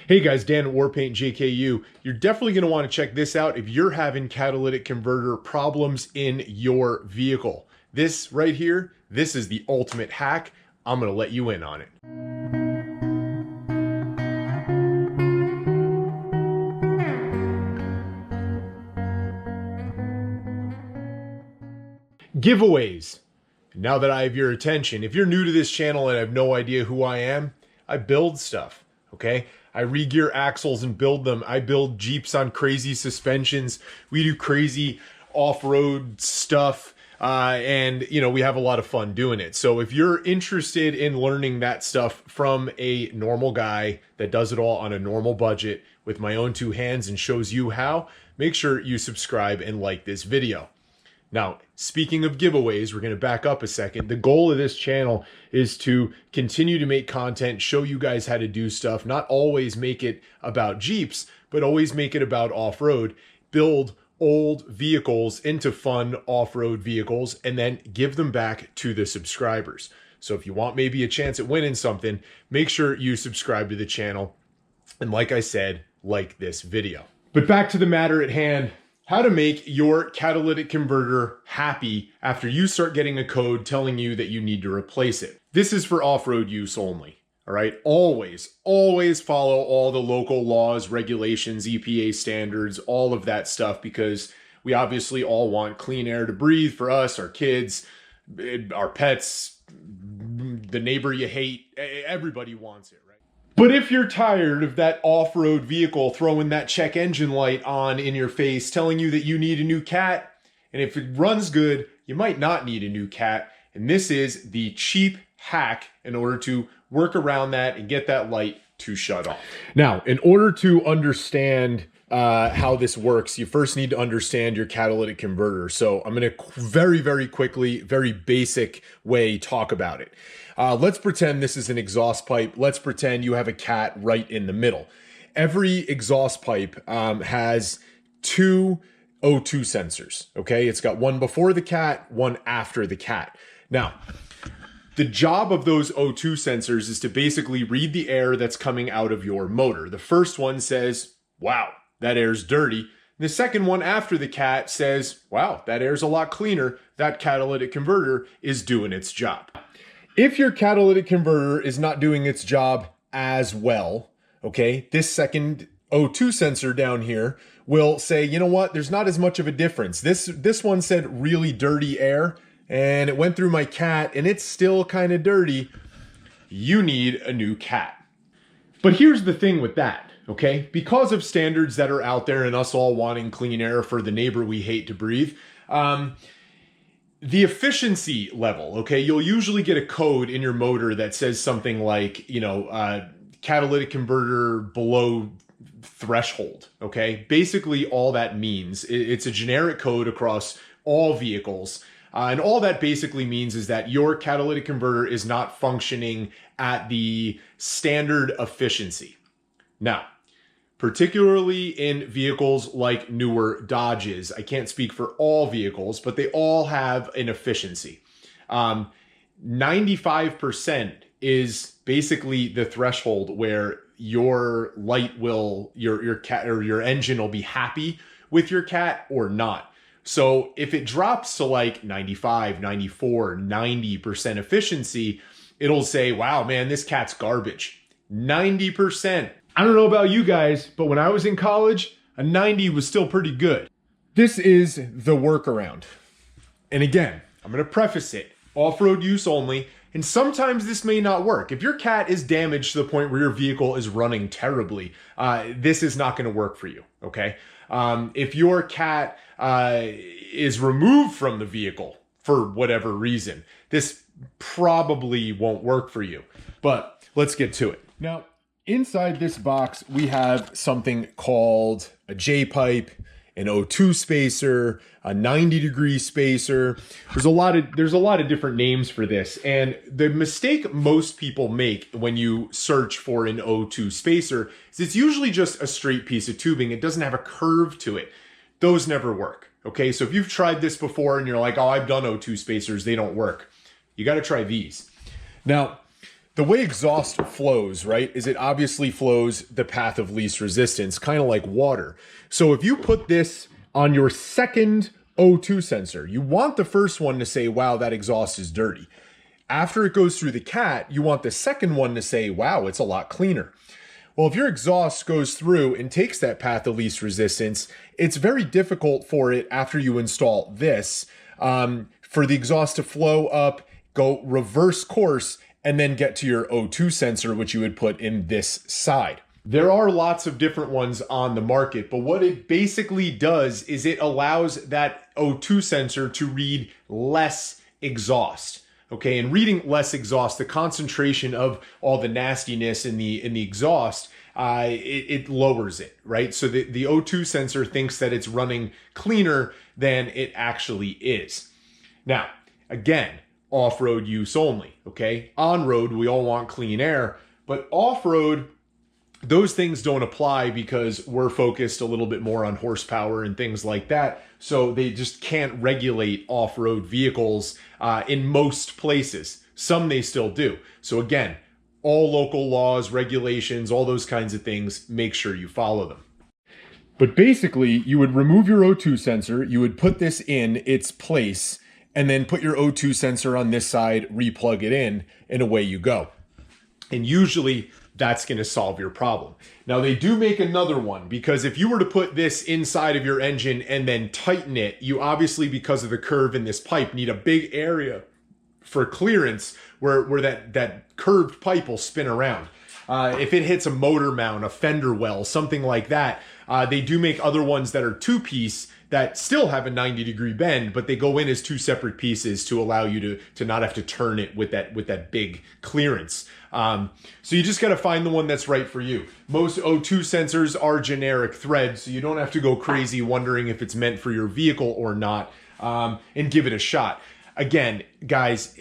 Hey guys, Dan at Warpaint JKU. You're definitely going to want to check this out if you're having catalytic converter problems in your vehicle. This right here, this is the ultimate hack. I'm going to let you in on it. Giveaways. Now that I have your attention, if you're new to this channel and have no idea who I am, I build stuff, okay? I re-gear axles and build them. I build Jeeps on crazy suspensions. We do crazy off-road stuff, and you know, we have a lot of fun doing it. So if you're interested in learning that stuff from a normal guy that does it all on a normal budget with my own two hands and shows you how, make sure you subscribe and like this video. Now, speaking of giveaways, we're going to back up a second. The goal of this channel is to continue to make content, show you guys how to do stuff, not always make it about Jeeps, but always make it about off-road, build old vehicles into fun off-road vehicles, and then give them back to the subscribers. So if you want maybe a chance at winning something, make sure you subscribe to the channel. And like I said, like this video. But back to the matter at hand. How to make your catalytic converter happy after you start getting a code telling you that you need to replace it. This is for off-road use only, all right? Always follow all the local laws, regulations, EPA standards, all of that stuff, because we obviously all want clean air to breathe for us, our kids, our pets, the neighbor you hate. Everybody wants it, right? But if you're tired of that off-road vehicle throwing that check engine light on in your face, telling you that you need a new cat, and if it runs good, you might not need a new cat, and this is the cheap hack in order to work around that and get that light to shut off. Now, in order to understand how this works, you first need to understand your catalytic converter. So I'm going to very quickly, very basic way talk about it. Let's pretend this is an exhaust pipe. Let's pretend you have a cat right in the middle. Every exhaust pipe has two O2 sensors, okay? It's got one before the cat, one after the cat. Now, the job of those O2 sensors is to basically read the air that's coming out of your motor. The first one says, wow, that air's dirty. And the second one after the cat says, wow, that air's a lot cleaner. That catalytic converter is doing its job. If your catalytic converter is not doing its job as well, okay, this second O2 sensor down here will say, you know what, there's not as much of a difference. This one said really dirty air, and it went through my cat, and it's still kind of dirty. You need a new cat. But here's the thing with that, okay? Because of standards that are out there and us all wanting clean air for the neighbor we hate to breathe, the efficiency level, okay, you'll usually get a code in your motor that says something like, you know, catalytic converter below threshold, okay? Basically, all that means, it's a generic code across all vehicles. And all that basically means is that your catalytic converter is not functioning at the standard efficiency. Now, particularly in vehicles like newer Dodges. I can't speak for all vehicles, but they all have an efficiency. 95% is basically the threshold where your light will, your cat or your engine will be happy with your cat or not. So if it drops to like 95, 94, 90% efficiency, it'll say, wow, man, this cat's garbage. 90%. I don't know about you guys, but when I was in college, a 90 was still pretty good. This is the workaround. And again, I'm going to preface it, off-road use only, and sometimes this may not work. If your cat is damaged to the point where your vehicle is running terribly, this is not going to work for you, okay? If your cat is removed from the vehicle for whatever reason, this probably won't work for you. But let's get to it. Now, inside this box, we have something called a J-pipe, an O2 spacer, a 90-degree spacer. There's a lot of different names for this. And the mistake most people make when you search for an O2 spacer is it's usually just a straight piece of tubing. It doesn't have a curve to it. Those never work. Okay, so if you've tried this before and you're like, oh, I've done O2 spacers, they don't work. You got to try these. Now, The way exhaust flows, right, is it obviously flows the path of least resistance, kind of like water. So if you put this on your second O2 sensor, you want the first one to say, wow, that exhaust is dirty. After it goes through the cat, you want the second one to say, wow, it's a lot cleaner. Well, if your exhaust goes through and takes that path of least resistance, it's very difficult for it after you install this, for the exhaust to flow up, go reverse course, and then get to your O2 sensor, which you would put in this side. There are lots of different ones on the market, but what it basically does is it allows that O2 sensor to read less exhaust. Okay, and reading less exhaust, the concentration of all the nastiness in the exhaust, it lowers it, right? So the O2 sensor thinks that it's running cleaner than it actually is. Now, again, off-road use only, okay? On-road, we all want clean air, but off-road, those things don't apply because we're focused a little bit more on horsepower and things like that. So they just can't regulate off-road vehicles in most places. Some they still do. So again, all local laws, regulations, all those kinds of things, make sure you follow them. But basically, you would remove your O2 sensor, you would put this in its place, and then put your O2 sensor on this side, replug it in, and away you go. And usually that's going to solve your problem. Now they do make another one, because if you were to put this inside of your engine and then tighten it, you obviously, because of the curve in this pipe, need a big area for clearance where that curved pipe will spin around. If it hits a motor mount, a fender well, something like that, they do make other ones that are two-piece that still have a 90-degree bend, but they go in as two separate pieces to allow you to not have to turn it with that big clearance. So you just got to find the one that's right for you. Most O2 sensors are generic thread, so you don't have to go crazy wondering if it's meant for your vehicle or not, and give it a shot. Again, guys,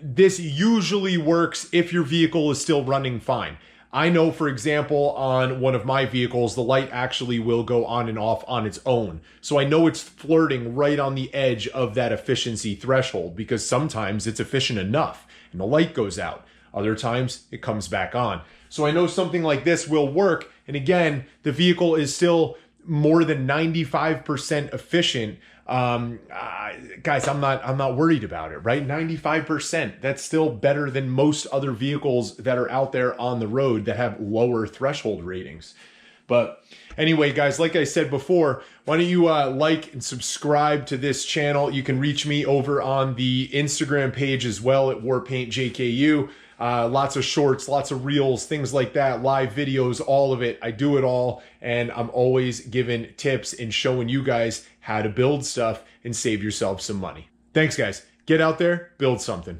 this usually works if your vehicle is still running fine. I know, for example, on one of my vehicles, the light actually will go on and off on its own. So I know it's flirting right on the edge of that efficiency threshold, because sometimes it's efficient enough and the light goes out. Other times it comes back on. So I know something like this will work. And again, the vehicle is still more than 95% efficient. Guys, I'm not worried about it, right? 95%, that's still better than most other vehicles that are out there on the road that have lower threshold ratings. But anyway, guys, like I said before, why don't you like and subscribe to this channel? You can reach me over on the Instagram page as well at WarPaintJKU. Lots of shorts, lots of reels, things like that, live videos, all of it. I do it all, and I'm always giving tips and showing you guys how to build stuff and save yourself some money. Thanks, guys. Get out there, build something.